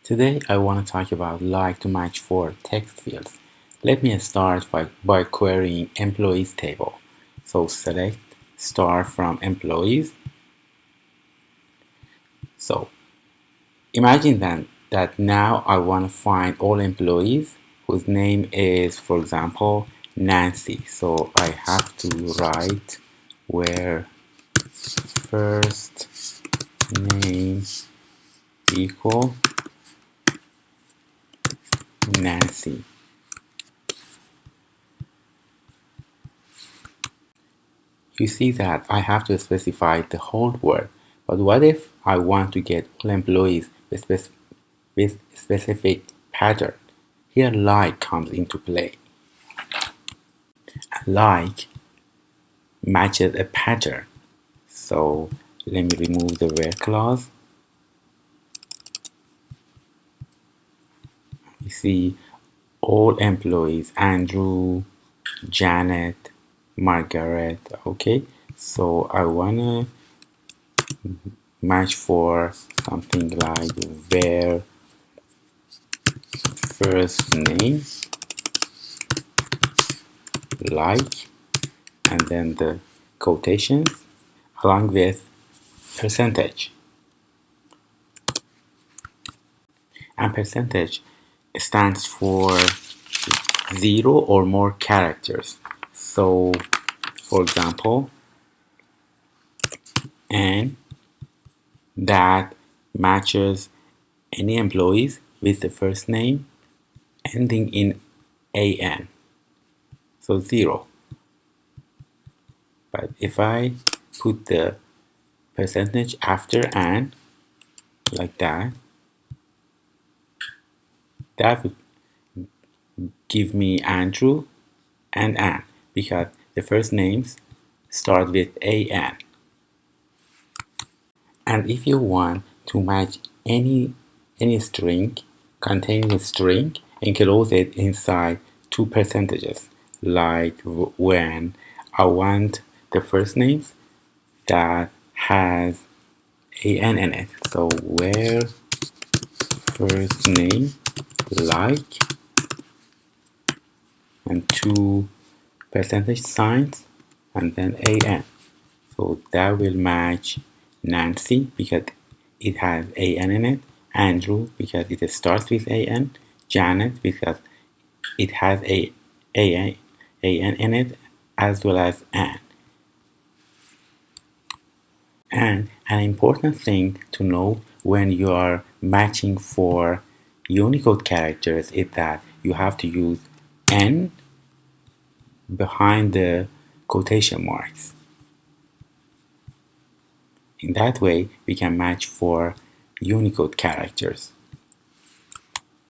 Today I want to talk about like to match for text fields. Let me start by querying employees table. So select star from employees. So imagine then that now I want to find all employees whose name is, for example, Nancy. So I have to write where first name equal Nancy. You see that I have to specify the whole word, but what if I want to get all employees with specific pattern? Here like comes into play. Like matches a pattern. So let me remove the where clause. You see all employees, Andrew, Janet, Margaret. Okay, so I wanna match for something like where first name like and then the quotations along with percentage, and percentage stands for 0 or more characters. So for example, and that matches any employees with the first name ending in an, so 0. But if I put the percentage after an like that, that would give me Andrew and Anne because the first names start with an. And if you want to match any string containing a string, enclose it inside two percentages. Like when I want the first names that has an in it. So where first name like and two percentage signs and then an. So that will match Nancy because it has an in it, Andrew because it starts with an, Janet because it has an in it, as well as Anne. And an important thing to know when you are matching for Unicode characters is that you have to use N behind the quotation marks. In that way, we can match for Unicode characters.